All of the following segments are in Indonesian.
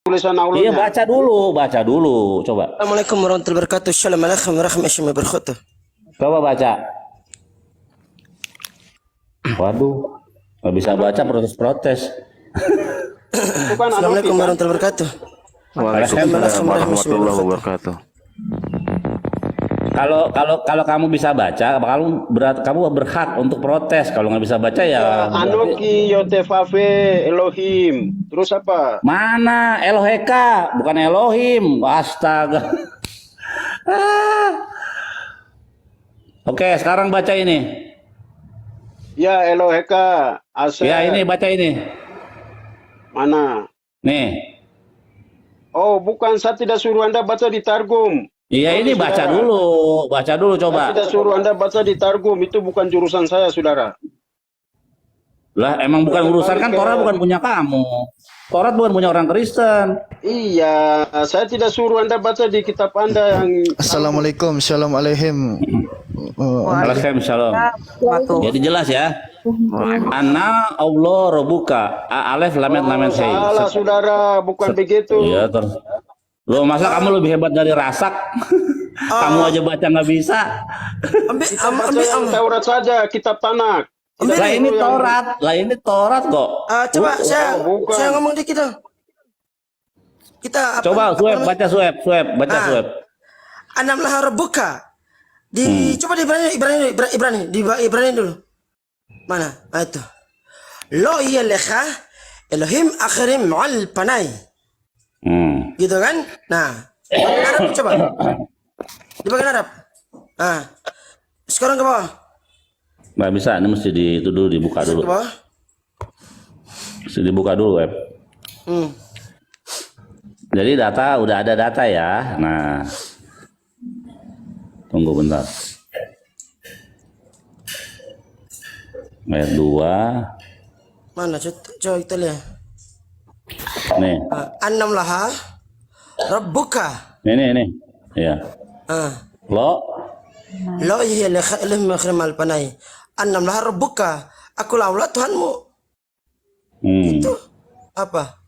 tulisan Iya, aulanya. baca dulu, coba. Assalamualaikum warahmatullahi wabarakatuh. Assalamualaikum warahmatullahi wabarakatuh. Coba baca. Waduh, nggak bisa baca protes-protes. Bukan Assalamualaikum Anoki, kan? warahmatullahi wabarakatuh. Waalaikumsalam warahmatullahi wabarakatuh. Kalau kamu bisa baca, kamu berhak untuk protes. Kalau nggak bisa baca ya berarti Anoki Yotefafe Elohim. Terus apa? mana Eloheka, bukan Elohim. Astaga. Ah. Oke, sekarang baca ini. Ya Eloheka. Ase. Ya, ini baca ini. Mana? Nih. Oh, bukan, saya tidak suruh Anda baca di Targum. Iya, ini baca Saudara. dulu. Baca dulu Saya coba. tidak suruh Anda baca di Targum. Itu bukan jurusan saya, saudara. Lah, emang bukan urusan kan, Torah bukan punya kamu. Torah bukan punya orang Kristen. Iya, saya tidak suruh Anda baca di kitab Anda yang Assalamualaikum, shalom aleihim. Waalaikumsalam. Jadi jelas ya. Ana Allah Robuka. Alef lamet lamet hei. salah, saudara. Bukan begitu. Iya, Loh, masa kamu lebih hebat dari Rasak? Kamu aja baca nggak bisa. Kita baca yang Taurat saja, kitab Tanak. Lah ini Taurat, kok. Coba bukan. saya ngomong dikit dong. Kita Coba baca swab. Anam lahar buka. Coba di Ibrani dulu. Mana? Itu. Lo iya lekha Elohim akhirim al panai. Gitu kan? Nah, Arab coba. Di bagian Arab. Nah, sekarang ke bawah. Nggak bisa, ini mesti itu dulu dibuka Ke dulu. bawah. Mesti dibuka dulu, web. Jadi udah ada data ya. Nah, tunggu bentar. Ayat 2. Mana? Coba kita lihat. Nih. Annam laha rabbuka. Ini. Ya. Lo Lo iya lekha Elohim akhirim al panai. Annam laha rabbuka. Akulah Allah Tuhanmu. Itu apa?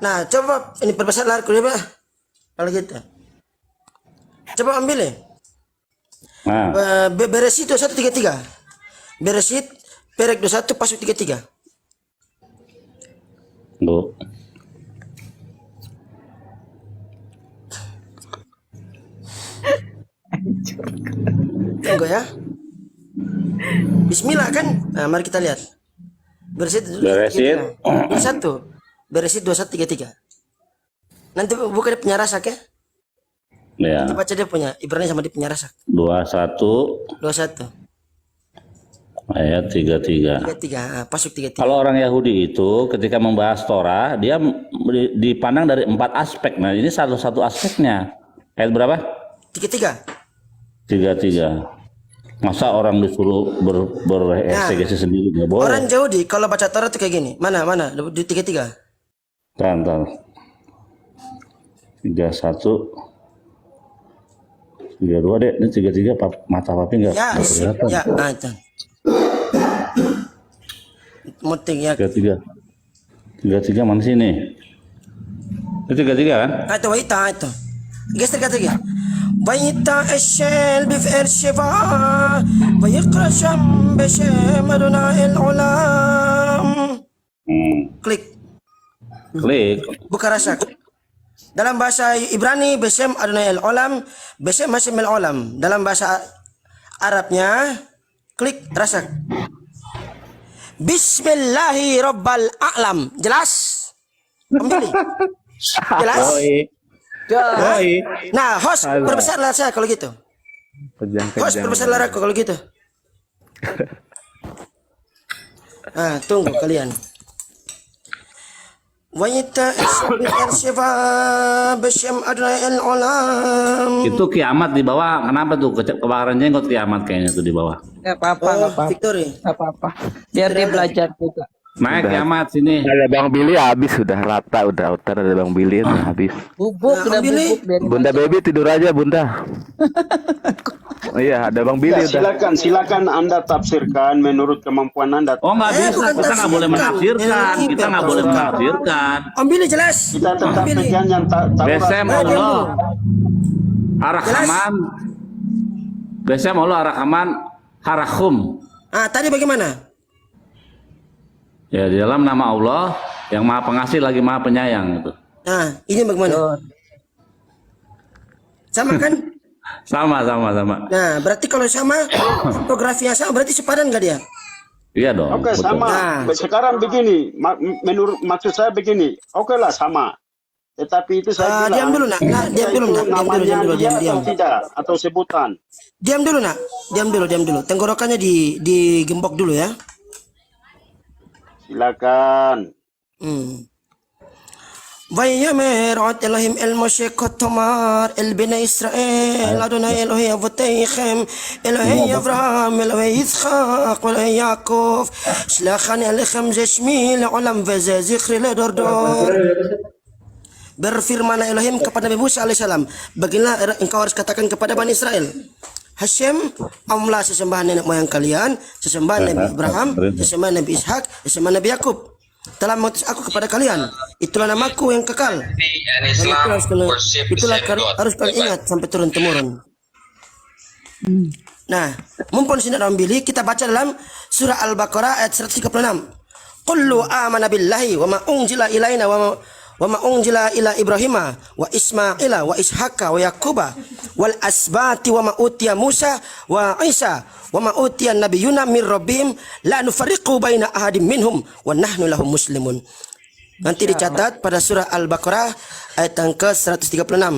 Nah, coba ini perbesar lahar kuliah, Pak. Kalau gitu. Coba ambil ya. Nah, Beresit 2133. Beresit perek 21 pasuk 33. Tuh. Tunggu ya. Bismillah kan? Nah, mari kita lihat. Beresit 21. Beresit 2133. Nanti buka dia punya rasak ya. Ya. Kita baca dia punya Ibrani sama dia punya rasak. 21 21. ayat 33. 33. Pasuk 33. Kalau orang Yahudi itu ketika membahas Torah, dia dipandang dari 4 aspek. Nah, ini satu aspeknya. Ayat berapa? 33. 33. Masa orang disuruh bereksegesi sendiri nggak boleh? Orang Yahudi kalau baca Torah tuh kayak gini. Mana? Di 33. Bentar. 31 32 deh. Ini 33 mata papi nggak Ya, kelihatan. ya, itu. Muting ya. 33 mana sih ini? Itu 33 kan? Itu waita itu. Geser kata lagi. Waita الشيل بفئر شفا ويقرأ شم بشم أدناء العلام. Klik. Buka rasak. Dalam bahasa Ibrani Besem Adonai el-Olam, Besem Hasim el-Olam. Dalam bahasa Arabnya klik rasak. Bismillahi Rabbal A'lam. Jelas? Ambil. Jelas? Nah, host perbesar layar saya kalau gitu. Host perbesar layar aku kalau gitu. Nah, tunggu kalian. Wanita Syifa Basyam Adnai al-Ulam. Itu kiamat di bawah. Kenapa tuh kebakaran jenggot kiamat kayaknya tuh di bawah? Gak apa-apa, Victory. gak apa-apa. Biar dia belajar juga. Naik kiamat sini. Ada Bang Billy habis sudah rata, udah outer ada Bang Billy udah habis. Bubuk, Nah, udah ambil nih. bubuk dari Bunda Baby tidur aja Bunda. Iya, ada Bang Ya, Billy udah. silakan Anda tafsirkan menurut kemampuan Anda. Oh nggak bisa, bukan kita nggak boleh tafsirkan. menafsirkan, Ini kita nggak Pak boleh Ustaz. menafsirkan. Om Billy jelas. Kita Om tetap Billy. pegang yang Taurat. Besem diam Allah, dulu. Ar-Rahman, Besem Allah Ar-Rahman, Harakhum. Tadi bagaimana? Ya di dalam nama Allah yang Maha Pengasih lagi Maha Penyayang gitu. Ini bagaimana? Sama kan? Sama. Nah, berarti kalau sama, fotografinya sama, berarti sepadan nggak dia? Iya dong. Oke, betul. sama. Nah. Sekarang begini, menurut maksud saya begini. Oke lah sama. Tetapi itu saya bilang. Diam dulu, nak. Diam dulu, nak. Namanya dia Diam. atau tidak, atau sebutan. Diam dulu, nak. Diam dulu. Tenggorokannya digembok dulu ya. Silakan. ويمرعت إلهim المشيك التمار البني إسرائيل أدوني إلهي أبوتيخم إلهي أبراهام إلهي إسحاق وإلهي يعقوب شلاخني إليكم جشمي لعلم وزي ذكر لدردور. Berfirman Elohim kepada Nabi Musa alaihissalam, beginilah engkau harus katakan kepada Bani Israel, Hashem, Allah sesembahan nenek moyang kalian, sesembahan Nabi Abraham, sesembahan Nabi Ishak, sesembahan Nabi Yakub, telah mengutus aku kepada kalian. Itulah namaku yang kekal. Dan itulah harus kalian ingat sampai turun temurun. Nah, mumpun sini dalam Billy, kita baca dalam surah Al-Baqarah ayat 136. Qullu amana billahi wa ma unzila ilaina wa ma unzila ila Ibrahima wa Ismaila wa Ishaqa wa Yaquba wal asbati wa ma utiya Musa wa Isa wa ma utiya nabiyuna min rabbihim la nufarriqu baina ahadim minhum wa nahnu lahum muslimun. Nanti dicatat pada surah Al-Baqarah ayat yang ke-136.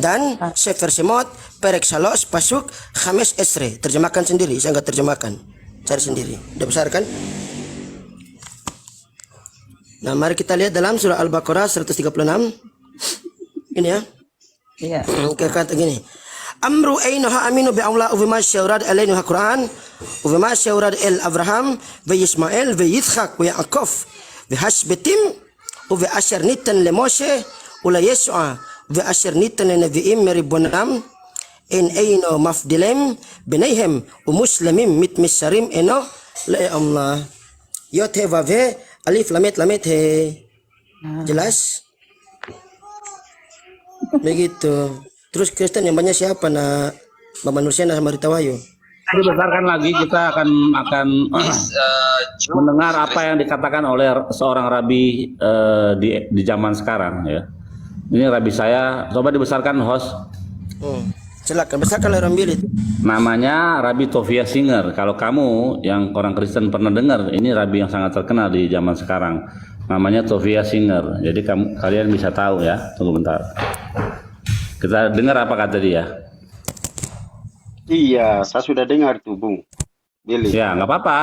Dan Syekh Versimot Perek Salos Pasuk Khamis Esre. Terjemahkan sendiri, saya enggak terjemahkan. Cari sendiri. Udah besar kan? Nah, mari kita lihat dalam surah Al-Baqarah 136. Ini ya. Iya. Kata gini. Amru ainaha aminu bi Allah wa ma syawrad alainu Quran wa ma syawrad el Abraham wa Ismail wa Yitzhak wa Yaqub wa hasbetim wa ashar nitan le Moshe wa la Yesua wa ashar nitan le nabiim meribunam in aino mafdilem binayhim wa muslimim mit misarim eno la Allah. Yot he va ve alif lamet he. Jelas? Begitu. Terus Kristen yang banyak siapa nak? Mama Nursiana sama Rita Wahyu. Dibesarkan lagi kita akan mendengar apa yang dikatakan oleh seorang rabi di zaman sekarang ya. Ini rabi saya, coba dibesarkan host. Silakan besarkan orang bilit. Namanya Rabi Tovia Singer. Kalau kamu yang orang Kristen pernah dengar, ini rabi yang sangat terkenal di zaman sekarang. Namanya Tovia Singer. Jadi kalian bisa tahu ya. Tunggu bentar. Kita dengar apa kata dia. Iya, saya sudah dengar tuh, Bung Billy. Ya, nggak apa-apa.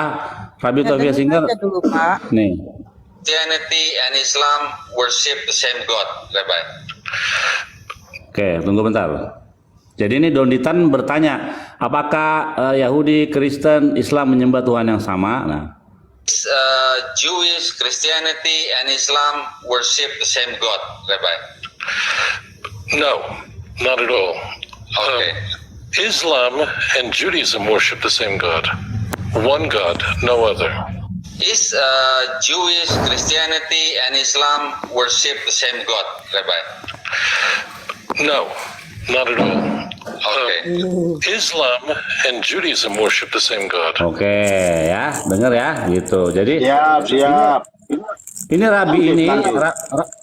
Rabi Tovia Singer. Dulu, Pak. Nih. Christianity and Islam worship the same God, Rabbi. Oke, tunggu bentar. Jadi ini Donditan bertanya, apakah Yahudi, Kristen, Islam menyembah Tuhan yang sama? Nah, Jewish, Christianity, and Islam worship the same God, Rabbi. No, not at all. Okay. Islam and Judaism worship the same God. One God, no other. Is Jewish, Christianity, and Islam worship the same God, Rabbi? No, not at all. Okay. Islam and Judaism worship the same God. oke ya, dengar ya, gitu. Jadi Siap. ini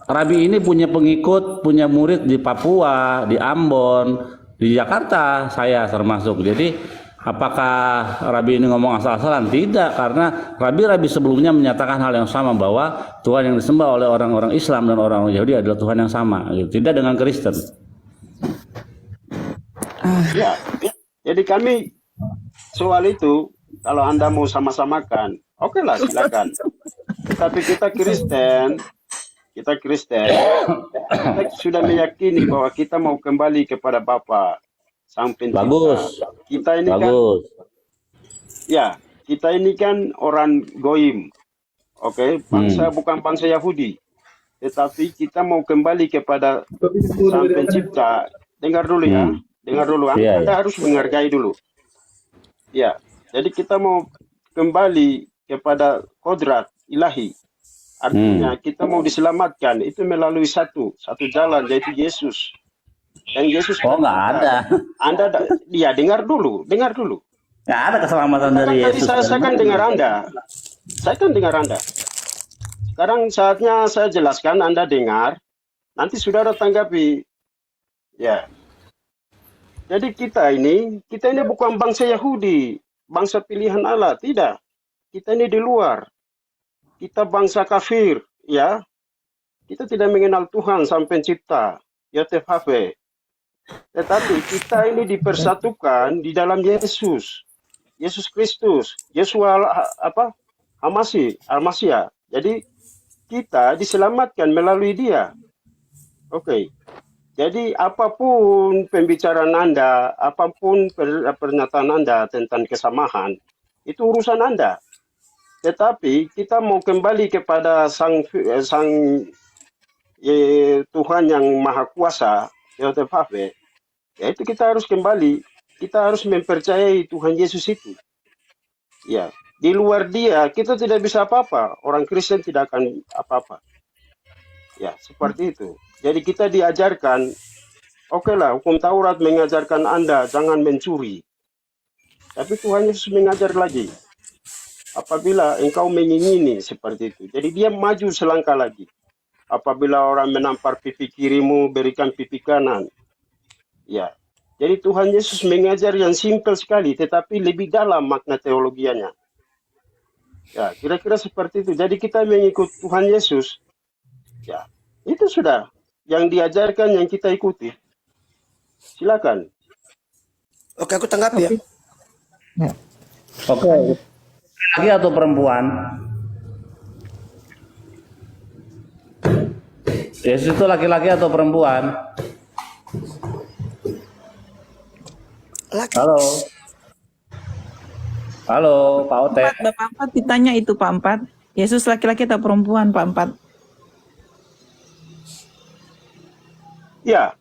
Rabi ini punya pengikut, punya murid di Papua, di Ambon, di Jakarta, saya termasuk. Jadi apakah Rabi ini ngomong asal-asalan? Tidak, karena Rabi sebelumnya menyatakan hal yang sama, bahwa Tuhan yang disembah oleh orang-orang Islam dan orang Yahudi adalah Tuhan yang sama, gitu. Tidak dengan Kristen. Ya. Jadi kami soal itu, kalau Anda mau sama-samakan, oke lah silakan. Tapi kita Kristen, kita sudah meyakini bahwa kita mau kembali kepada Bapa Sang Pencipta. Bagus. Kita ini Bagus. kan, ya, kita ini kan orang Goim, oke, bangsa bukan bangsa Yahudi, tetapi kita mau kembali kepada Sang Pencipta. Dengar dulu ya. dengar dulu. Iya, Anda iya. harus menghargai dulu. Ya, jadi kita mau kembali kepada kodrat ilahi. Artinya kita mau diselamatkan itu melalui satu jalan, yaitu Yesus. Dan Yesus Oh, nggak ada. dia dengar dulu. Nggak ada keselamatan dari Tadi Yesus. saya kan dengar Anda. Sekarang saatnya saya jelaskan, Anda dengar. Nanti saudara tanggapi. Ya. Jadi kita ini bukan bangsa Yahudi, bangsa pilihan Allah, tidak. Kita ini di luar. Kita bangsa kafir, ya. Kita tidak mengenal Tuhan Sang Pencipta, YTHV. Tetapi kita ini dipersatukan di dalam Yesus Kristus, Yesus Al-Masih. Jadi kita diselamatkan melalui Dia. Oke. Jadi apapun pembicaraan Anda, apapun pernyataan Anda tentang kesamaan, itu urusan Anda. Tetapi kita mau kembali kepada Sang Tuhan yang Maha Kuasa, YTHV. Yaitu kita harus kembali, kita harus mempercayai Tuhan Yesus itu. Ya, di luar Dia kita tidak bisa apa-apa. Orang Kristen tidak akan apa-apa. Ya, seperti itu. Jadi kita diajarkan, oke lah, hukum Taurat mengajarkan Anda jangan mencuri. Tapi Tuhan Yesus mengajar lagi, apabila engkau mengingini seperti itu. Jadi dia maju selangkah lagi. Apabila orang menampar pipi kirimu, berikan pipi kanan. Ya, jadi Tuhan Yesus mengajar yang simpel sekali, tetapi lebih dalam makna teologianya. Ya, kira-kira seperti itu. Jadi kita mengikut Tuhan Yesus. Ya, itu sudah yang diajarkan yang kita ikuti. Silakan. Oke, aku tanggapi ya. Oke. Laki atau perempuan? Yesus itu laki-laki atau perempuan? Laki. Halo, Pak Otet. Bapak Empat ditanya itu Pak Empat. Yesus laki-laki atau perempuan Pak Empat? Ya,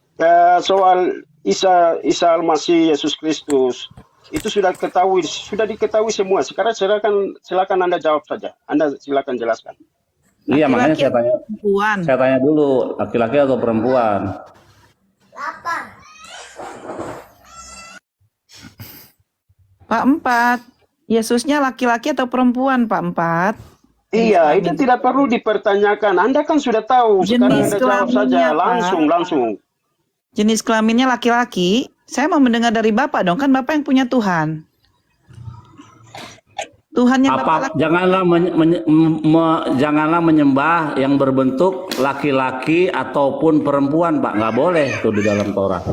soal Isa Al-Masih Yesus Kristus itu sudah diketahui semua. Sekarang silakan Anda jawab saja. Anda silakan jelaskan. Iya, makanya Laki-laki atau perempuan? saya tanya dulu, laki-laki atau perempuan? Pak Empat, Yesusnya laki-laki atau perempuan Pak Empat? Iya, itu tidak perlu dipertanyakan. Anda kan sudah tahu. Sekarang Jenis Anda jawab saja kelaminnya, langsung. Jenis kelaminnya laki-laki. Saya mau mendengar dari Bapak dong, kan Bapak yang punya Tuhan. Tuhan yang Bapak Janganlah menyembah yang berbentuk laki-laki ataupun perempuan, Pak. Nggak boleh itu di dalam Torah.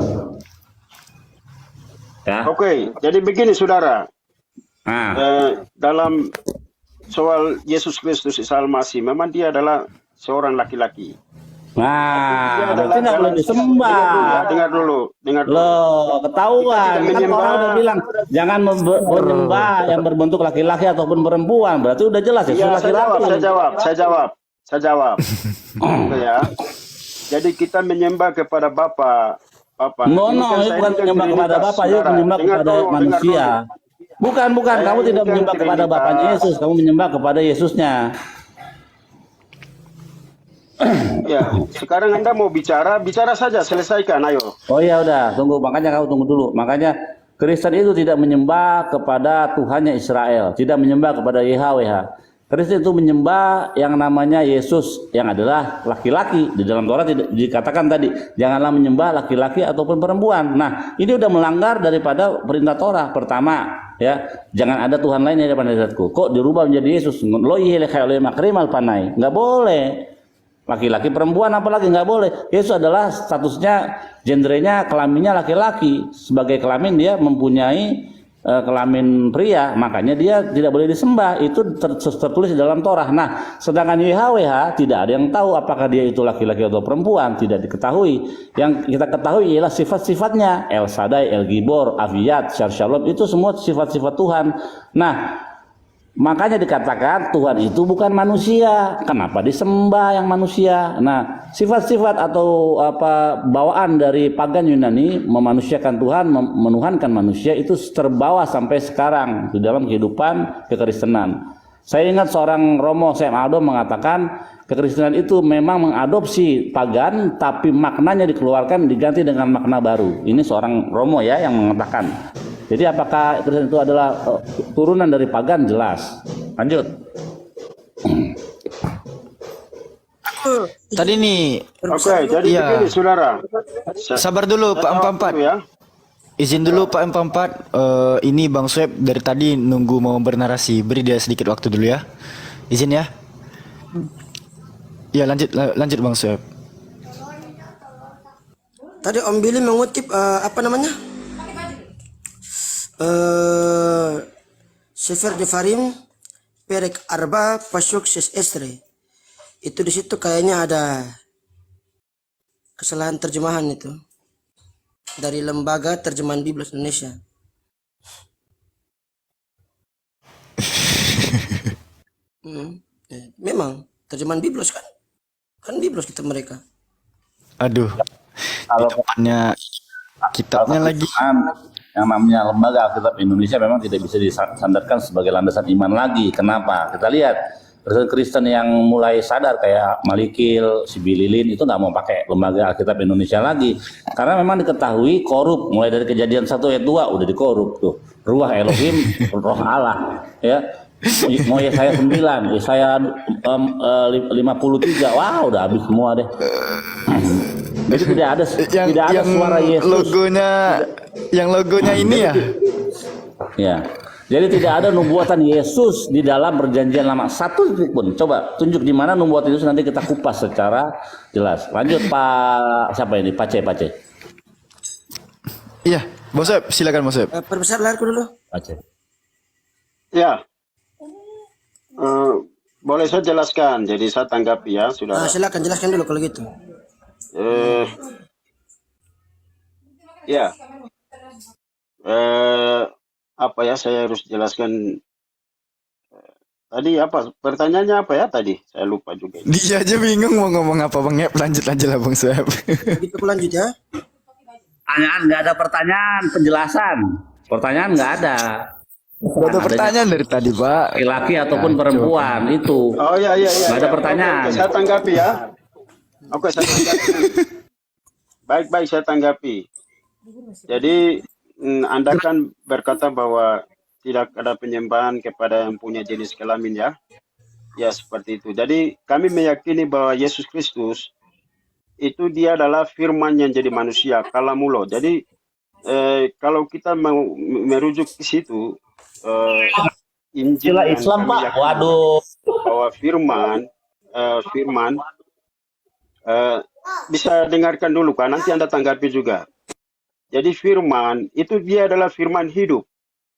Ya. Oke, jadi begini saudara. Nah, Dalam soal Yesus Kristus Isa Al-Masih, memang dia adalah seorang laki-laki. Dia berarti nggak boleh disembah. Dengar dulu. Loh, ketahuan. Kita Kan Torah udah bilang jangan menyembah yang berbentuk laki-laki ataupun perempuan. Berarti udah jelas ya. Ya, saya jawab. Ya. Jadi kita menyembah kepada Bapa. No, Ini kan itu saya bukan ini kan menyembah kepada Trinitas, Bapa, itu saudara. menyembah Dengar kepada dulu, manusia. Bukan, Saya kamu ini tidak kan menyembah kepada Trinitas. Bapaknya Yesus, kamu menyembah kepada Yesusnya. Ya, sekarang Anda mau bicara saja, selesaikan, ayo. Oh ya udah, tunggu. Makanya kamu tunggu dulu. Makanya Kristen itu tidak menyembah kepada Tuhannya Israel, tidak menyembah kepada YHWH. Kristen itu menyembah yang namanya Yesus, yang adalah laki-laki. Di dalam Torah tidak dikatakan tadi, janganlah menyembah laki-laki ataupun perempuan. Nah, ini udah melanggar daripada perintah Torah. Pertama, ya, jangan ada Tuhan lain daripada zatku. Kok dirubah menjadi Yesus? Lo makrimal panai. Nggak boleh. Laki-laki perempuan apalagi nggak boleh. Yesus adalah statusnya, gendernya, kelaminnya laki-laki. Sebagai kelamin dia mempunyai kelamin pria, makanya dia tidak boleh disembah. Itu tertulis di dalam Torah. Nah, sedangkan YHWH tidak ada yang tahu apakah dia itu laki-laki atau perempuan, tidak diketahui. Yang kita ketahui ialah sifat-sifatnya. El Shaddai, El Gibor, Aviyat, Syar Shalom, itu semua sifat-sifat Tuhan. Nah, Makanya dikatakan Tuhan itu bukan manusia. Kenapa disembah yang manusia? Nah, sifat-sifat atau bawaan dari pagan Yunani memanusiakan Tuhan, menuhankan manusia itu terbawa sampai sekarang di dalam kehidupan kekristenan. Saya ingat seorang Romo Sam Aldo mengatakan kekristenan itu memang mengadopsi pagan, tapi maknanya dikeluarkan diganti dengan makna baru. Ini seorang Romo ya yang mengatakan. Jadi apakah Kristen itu adalah turunan dari pagan? Jelas. Lanjut. Tadi nih, Oke, jadi Iya. begini saudara. sabar dulu Pak Empat. Ya. Izin dulu Pak Empat. Ini Bang Sweb dari tadi nunggu mau bernarasi. Beri dia sedikit waktu dulu ya. Izin ya. Ya lanjut Bang Sweb. Tadi Om Billy mengutip apa namanya? Sefer Devarim Perek Arba Pasuk Ses Estre. Itu di situ kayaknya ada kesalahan terjemahan itu dari Lembaga Terjemahan Biblos Indonesia. Memang terjemahan Biblos kan Biblos kita mereka. Aduh. Kalau Kitabnya lagi. yang namanya Lembaga Alkitab Indonesia memang tidak bisa disandarkan sebagai landasan iman lagi. Kenapa? Kita lihat Kristen yang mulai sadar kayak Malikil, Sibililin itu nggak mau pakai Lembaga Alkitab Indonesia lagi karena memang diketahui korup. Mulai dari Kejadian 1 ayat 2 udah dikorup tuh. Ruah Elohim, Roh Allah, ya. Mau Yesaya 9, Yesaya 53, wah udah habis semua deh. Jadi tidak ada suara Yesus. Yang logonya ini ya. Ya. Jadi tidak ada nubuatan Yesus di dalam perjanjian lama satu titik pun. Coba tunjuk di mana nubuatan Yesus, nanti kita kupas secara jelas. Lanjut Pak siapa ini? Pace. Iya, Bos Sweb, silakan Bos Sweb. Perbesar layarku dulu. Pace. Ya. Boleh saya jelaskan. Jadi saya tanggapi ya, saudara. Silakan jelaskan dulu kalau gitu. Ya. Apa ya saya harus jelaskan tadi apa pertanyaannya apa ya tadi saya lupa juga. Dia aja bingung mau ngomong apa Bang Yep. Lanjut lah Bang Sweb. Begitu aku lanjut ya. Pertanyaan nggak ada pertanyaan, penjelasan. Pertanyaan nggak ada. Gak ada pertanyaan dari tadi Pak. Laki-laki ataupun perempuan itu. Oh iya. Nggak ada pertanyaan. Oke, saya tanggapi ya. Oke, saya tanggapi. Baik, saya tanggapi. Jadi Anda kan berkata bahwa tidak ada penyembahan kepada yang punya jenis kelamin ya. Ya seperti itu. Jadi kami meyakini bahwa Yesus Kristus itu dia adalah firman yang jadi manusia, kalamulo. Jadi kalau kita mau merujuk ke situ, Injil yang Islam kami Pak. yakini Waduh. bahwa firman bisa dengarkan dulu kan, nanti Anda tanggapi juga. Jadi firman itu dia adalah firman hidup.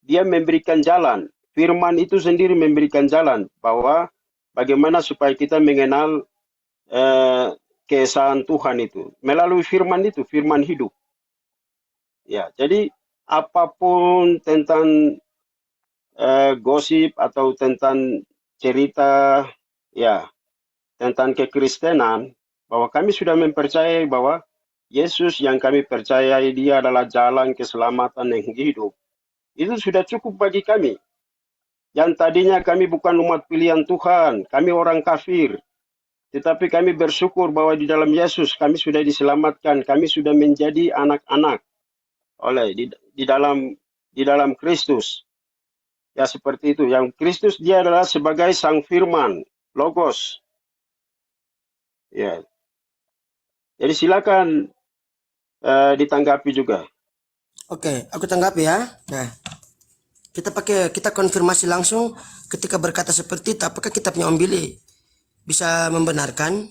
Dia memberikan jalan. Firman itu sendiri memberikan jalan bahwa bagaimana supaya kita mengenal keesaan Tuhan itu melalui firman itu, firman hidup. Ya, jadi apapun tentang gosip atau tentang cerita ya tentang kekristenan, bahwa kami sudah mempercayai bahwa Yesus yang kami percayai dia adalah jalan keselamatan yang hidup. Itu sudah cukup bagi kami. Yang tadinya kami bukan umat pilihan Tuhan, kami orang kafir. Tetapi kami bersyukur bahwa di dalam Yesus kami sudah diselamatkan, kami sudah menjadi anak-anak oleh di dalam Kristus. Ya seperti itu. Yang Kristus dia adalah sebagai sang firman, logos. Ya. Jadi silakan ditanggapi juga. Oke, aku tanggapi ya. Nah, kita konfirmasi langsung ketika berkata seperti itu, apakah kitabnya Om Billy bisa membenarkan?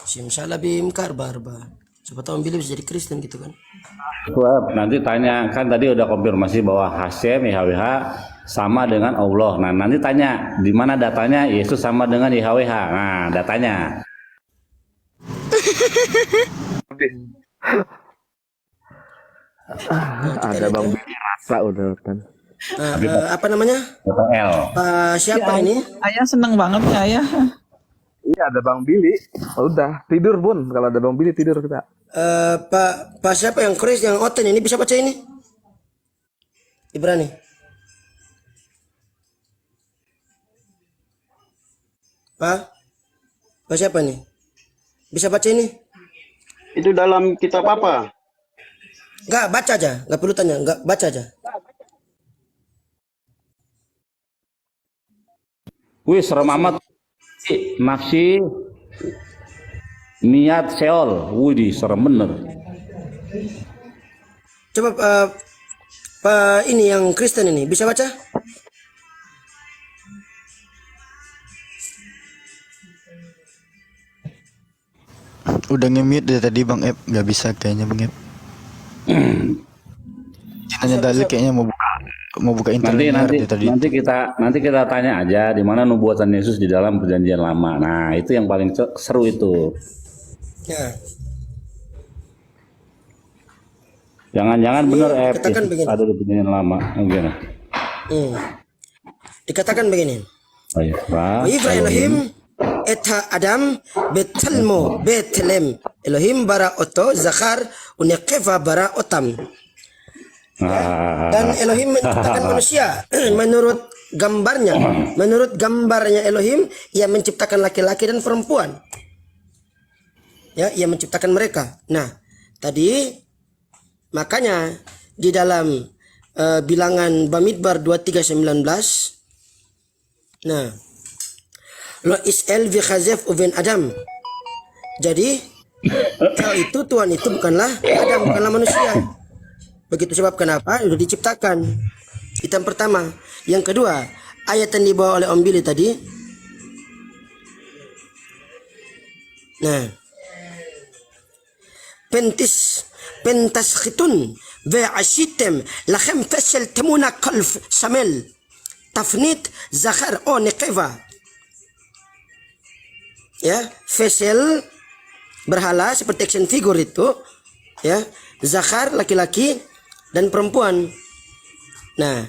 Simsalabim karbarba. Siapa tahu Om Billy bisa jadi Kristen gitu kan? Nanti tanya, kan tadi udah konfirmasi bahwa Hashem YHWH sama dengan Allah. Nah nanti tanya di mana datanya Yesus sama dengan YHWH. Nah datanya. Ada Bang Billy rasa udah kan. Apa namanya? PPL. Siapa ini? Ayah seneng banget ya ayah. Iya, ada Bang Billy. Udah tidur Bun. Kalau ada Bang Billy tidur kita. Pak siapa yang Chris yang Oten ini bisa baca ini? Ibrani. Pak siapa nih? Bisa baca ini? Itu dalam kitab apa? Enggak, baca aja. Enggak perlu tanya, enggak baca aja. Wih, serem amat. Maksi niat Seol. Wih, serem bener. Coba Pak ini yang Kristen ini bisa baca? Udah nge-mute dari tadi Bang Ep, nggak bisa kayaknya Bang Ep. Nanya dalil kayaknya mau buka internet Nanti kita tanya aja di mana nubuatan Yesus di dalam perjanjian lama. Nah, itu yang paling seru itu. Ya. Jangan-jangan bener dikatakan begini. ada di perjanjian lama. Gimana? Dikatakan begini. Baik, Wa Ibrahim eta Adam betelmo betelem Elohim bara oto zakar unekeva bara otam. Dan Elohim menciptakan manusia menurut gambarnya. Menurut gambarnya Elohim, ia menciptakan laki-laki dan perempuan. Ya, ia menciptakan mereka. Nah, tadi makanya di dalam bilangan Bamidbar 23:19, nah, lo is'el vi khazef uben Adam. Jadi, itu Tuhan itu bukanlah Adam, bukanlah manusia. Begitu sebab kenapa sudah diciptakan. Itu yang pertama. Yang kedua, ayat yang dibawa oleh Om Billy tadi. Nah, pentas khitun ve ashitem lachem fesel temuna kalf samel tafnit zakhar o nekeva. Ya, fesel berhala seperti action figure itu, ya, zakhar laki-laki dan perempuan. Nah,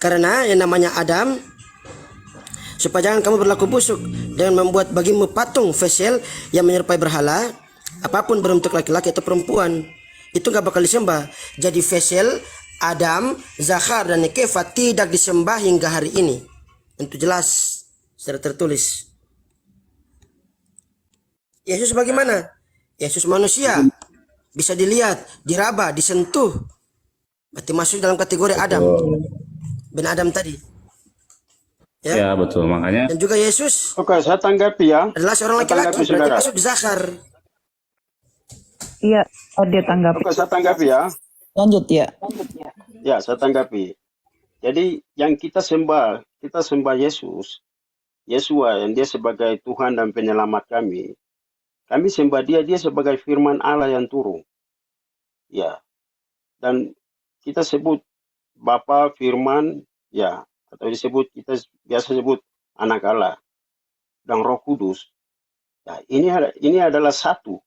karena yang namanya Adam, supaya jangan kamu berlaku busuk dengan membuat bagimu patung fesel yang menyerupai berhala, apapun berbentuk laki-laki atau perempuan, itu gak bakal disembah. Jadi fesel, Adam, Zakhar dan Nekeva tidak disembah hingga hari ini. Itu jelas secara tertulis. Yesus bagaimana? Yesus manusia, bisa dilihat, diraba, disentuh. Berarti masuk dalam kategori Adam. Ben Adam tadi. Ya, betul. Makanya. Dan juga Yesus. Oke, saya tanggapi ya. Adalah seorang laki-laki. Berarti masuk Zakhar. Iya, dia tanggapi. Oke, saya tanggapi ya. Lanjut ya. Ya, saya tanggapi. Jadi yang kita sembah Yesus, Yesua yang dia sebagai Tuhan dan penyelamat kami. Kami sembah dia sebagai firman Allah yang turun. Ya. Dan kita sebut Bapa Firman, ya, atau kita biasa sebut Anak Allah dan Roh Kudus. Ya, ini adalah satu.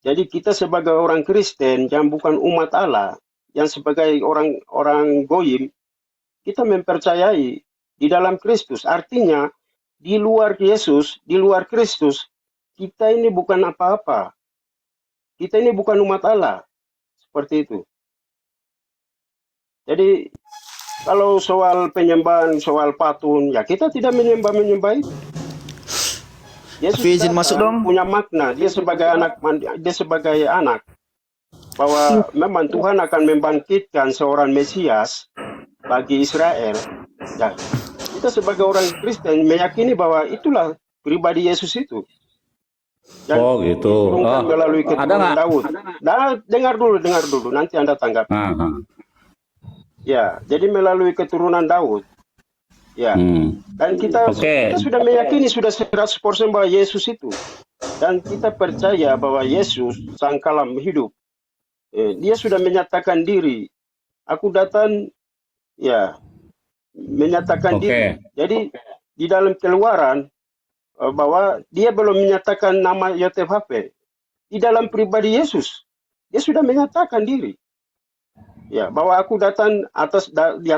Jadi kita sebagai orang Kristen yang bukan umat Allah, yang sebagai orang goyim, kita mempercayai di dalam Kristus. Artinya di luar Yesus, di luar Kristus, kita ini bukan apa-apa. Kita ini bukan umat Allah. Seperti itu. Jadi kalau soal penyembahan, soal patung, ya kita tidak menyembah itu. Yesus Tapi izin masuk dong. punya makna. Dia sebagai anak, bahwa memang Tuhan akan membangkitkan seorang Mesias bagi Israel. Ya, kita sebagai orang Kristen meyakini bahwa itulah pribadi Yesus itu. Yang gitu. melalui Ada keturunan nggak? Daud. Nah, dengar dulu, nanti Anda tanggapi. Ya, jadi melalui keturunan Daud. Ya. Dan kita sudah meyakini sudah 100% bahwa Yesus itu. Dan kita percaya bahwa Yesus sang kalam hidup. Dia sudah menyatakan diri. Aku datang ya menyatakan diri. Jadi di dalam Keluaran bahwa dia belum menyatakan nama Yotef Hape. Di dalam pribadi Yesus dia sudah menyatakan diri. Ya, bahwa aku datang di atas di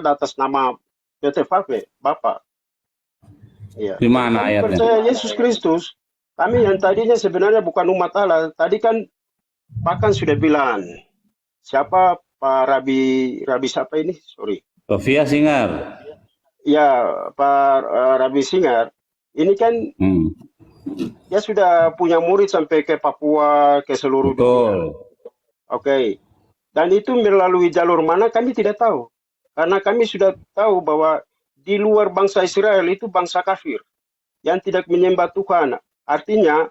atas nama PTFAP, Bapak. Ya. Di mana Kami ayatnya? percaya Yesus Kristus. Kami yang tadinya sebenarnya bukan umat Allah. Tadi kan Pak sudah bilang, siapa Pak Rabi siapa ini? Sorry. Sofia Singer. Ya, Pak Rabi Singar. Ini kan Hmm. dia sudah punya murid sampai ke Papua, ke seluruh dunia. Betul. Oke. Dan itu melalui jalur mana kami tidak tahu. Karena kami sudah tahu bahwa di luar bangsa Israel itu bangsa kafir yang tidak menyembah Tuhan. Artinya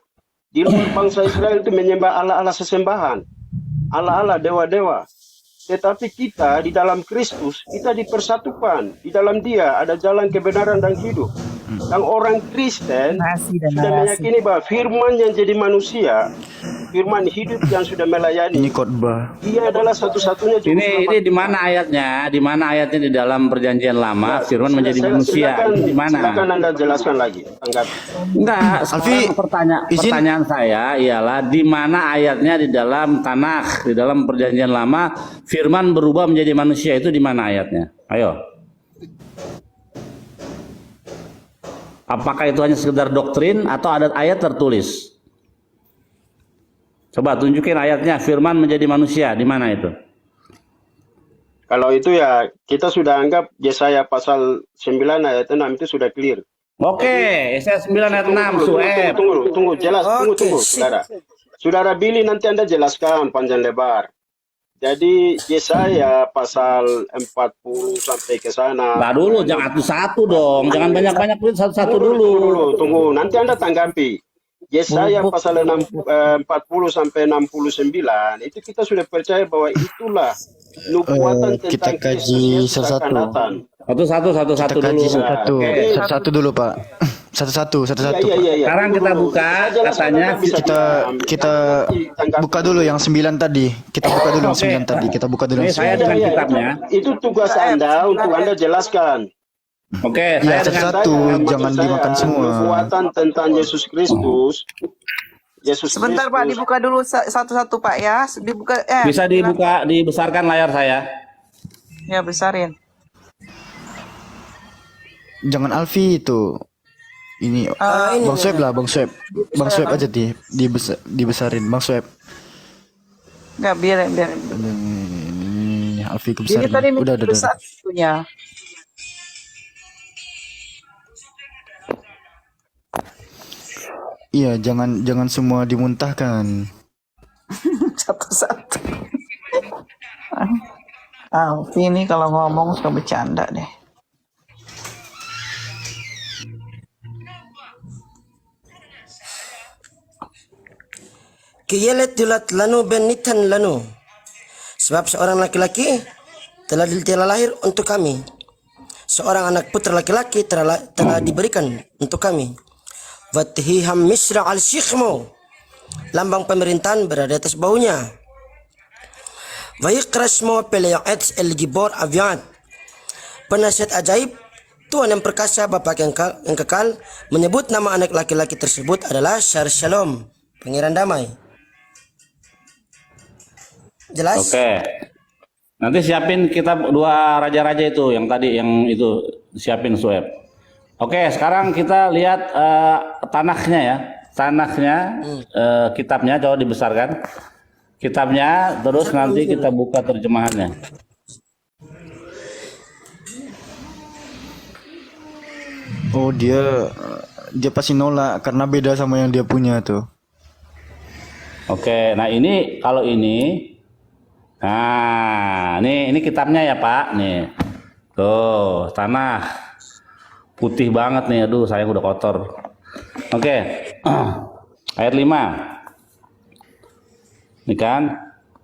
di luar bangsa Israel itu menyembah Allah-Allah sesembahan, Allah-Allah dewa-dewa. Tetapi kita di dalam Kristus, kita dipersatukan. Di dalam Dia ada jalan kebenaran dan hidup. Dan orang Kristen sudah meyakini bahwa firman yang jadi manusia, firman hidup yang sudah melayani, Ini khotbah. Dia adalah satu-satunya juru Ini di mana ayatnya? Di mana ayatnya di dalam perjanjian lama firman menjadi manusia? Di mana? Silakan Anda jelaskan lagi. Tanggapi. Enggak, Alfi, pertanyaan saya ialah di mana ayatnya di dalam Tanakh, di dalam perjanjian lama firman berubah menjadi manusia, itu di mana ayatnya? Ayo. Apakah itu hanya sekedar doktrin atau ada ayat tertulis? Coba tunjukin ayatnya, firman menjadi manusia, di mana itu? Kalau itu ya kita sudah anggap Yesaya pasal 9 ayat 6 itu sudah clear. Oke, Yesaya 9 ayat 6, Sueb. Tunggu, jelas, Oke, tunggu, sip. saudara. Saudara Billy nanti Anda jelaskan panjang lebar. Jadi Yesaya pasal 40 sampai ke sana. Nah dulu, jangan satu-satu dong, jangan banyak-banyak, satu-satu dulu. Tunggu, nanti Anda tanggapi. Yesaya pasal 40 sampai 69 itu kita sudah percaya bahwa itulah nubuatan Kita tentang kaji Kristus Yesus akan satu-satu. datang. Satu-satu Kita dulu. kaji satu-satu. Oke. Satu-satu dulu, Pak. Satu-satu, satu-satu. Iya, Pak. iya. Sekarang kita Tunggu dulu. buka, Jelas, katanya Anda bisa Kita paham. kita Nanti tanggapi. buka dulu yang 9 tadi. Kita buka dulu yang Oke. 9 tadi. Kita buka dulu Ini yang saya 9. dengan Iya, kitabnya. itu tugas Anda untuk Anda jelaskan. Oke, Iya, saya dengan satu-satu, Maksud jangan saya, dimakan semua. Nubuatan tentang Yesus Kristus. Sebentar Pak, dibuka dulu satu-satu Pak ya. Dibuka bisa dibuka, dibesarkan layar saya. Ya besarin. Jangan Alfi itu. Ini ini Bang Sweb lah, Bang Sweb. Bang Sweb aja dibesarin, Bang Sweb. Enggak, biarin. Ini Alfi Jadi kebesarin. tadi Udah. besar itunya. Iya, jangan semua dimuntahkan. Satu-satu. Ini kalau ngomong suka bercanda deh. Kiyelet yulat lanu benitan lanu. Sebab seorang laki-laki telah lahir untuk kami. Seorang anak putra laki-laki telah diberikan untuk kami. Wathiham misra al-syikhmu. Lambang pemerintahan berada atas baunya. Waikrasmu pelayat el-gibor aviat. Penasihat ajaib, Tuhan yang perkasa, Bapa yang kekal, menyebut nama anak laki-laki tersebut adalah Syar Shalom, Pangeran Damai. Jelas? Oke. Nanti siapin kitab dua raja-raja itu yang tadi yang itu siapin Sueb. Oke, sekarang kita lihat tanahnya ya. Tanahnya kitabnya coba dibesarkan. Kitabnya terus nanti kita buka terjemahannya. Oh, dia pasti nolak karena beda sama yang dia punya tuh. Oke, nah ini kalau ini, nah ini kitabnya ya Pak, nih, tuh tanah putih banget nih, aduh saya udah kotor. Oke, ayat 5, ini kan,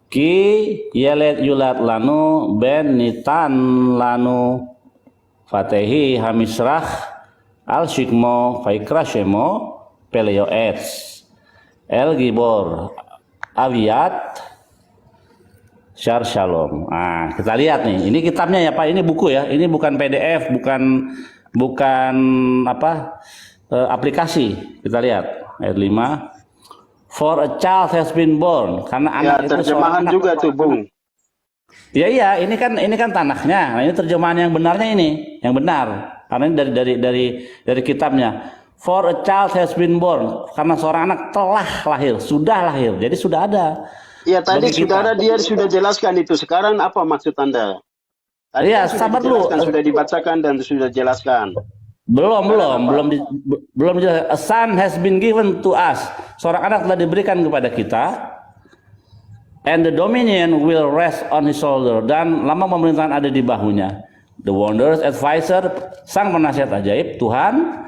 ki yelet yulat lanu ben nitan lanu fatehi hamisrah al shikmo faikrashemo peleoets. El Gibor Aviat Syar Shalom. Nah, kita lihat nih. Ini kitabnya ya Pak. Ini buku ya. Ini bukan PDF, bukan apa aplikasi. Kita lihat ayat 5. For a child has been born. Karena Ya, anak itu terjemahan seorang juga anak. tuh, Bung. Iya, ini kan tanahnya. Nah, ini terjemahan yang benarnya ini, yang benar. Karena ini dari kitabnya. For a child has been born, karena seorang anak telah lahir, sudah lahir. Jadi sudah ada. Ya tadi Bagi kita. saudara dia sudah jelaskan itu. Sekarang apa maksud Anda? Tadi Iya, kan sudah sabar dulu. dijelaskan, sudah dibacakan dan sudah jelaskan. Belum jelas. A son has been given to us. Seorang anak telah diberikan kepada kita. And the dominion will rest on his shoulder. Dan lama pemerintahan ada di bahunya. The wondrous advisor, sang penasihat ajaib, Tuhan.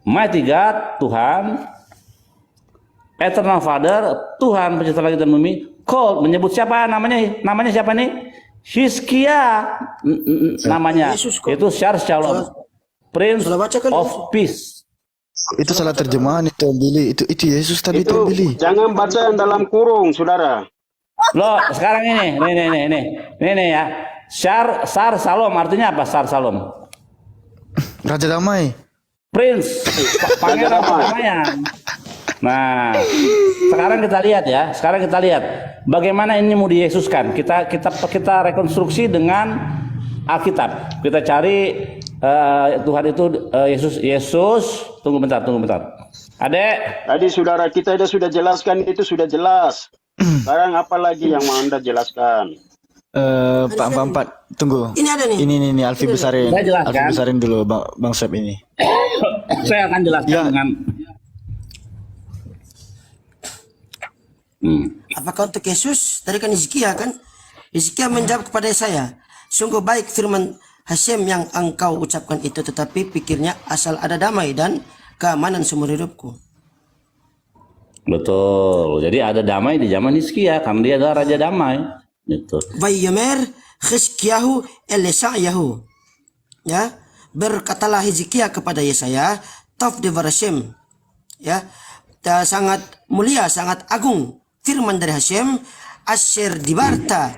Mighty God, Tuhan. Eternal Father, Tuhan pencipta langit dan bumi. Called, menyebut siapa namanya? Namanya siapa nih? Hizkia namanya. Yesus kok. Itu Syar Shalom. Prince Salah baca kan, of Peace. Itu salah terjemahan itu Billy. Itu Yesus tadi itu Itu Billy. jangan baca yang dalam kurung, saudara. Loh, sekarang ini ya. Sar Salom artinya apa? Sar Salom. Raja Damai. Prince, pangeran perdamaian. Nah, sekarang kita lihat bagaimana ini mau diyesuskan. Kita rekonstruksi dengan Alkitab. Kita cari Tuhan itu Yesus. Tunggu bentar. Adek, Tadi saudara kita sudah jelaskan, itu sudah jelas. Sekarang apa lagi yang mau Anda jelaskan? Pak 44, tunggu. Ini ada nih. Ini Alfi besarin. Saya jelaskan. Alfi besarin dulu Bang Sep ini. saya akan jelaskan Ya. dengan Apakah untuk Yesus? Tadi kan Hizkia kan? Hizkia menjawab kepada saya, sungguh baik firman Hashem yang engkau ucapkan itu, tetapi pikirnya asal ada damai dan keamanan seumur hidupku. Betul. Jadi ada damai di zaman Hizkia karena dia adalah raja damai. Gitu. Vayomer Hizkiyahu Elisayahu. Ya, berkatalah Hizkia kepada Yesaya, Tov devar Hashem. Ya, sangat mulia, sangat agung firman dari Hashem, Asher dibarta,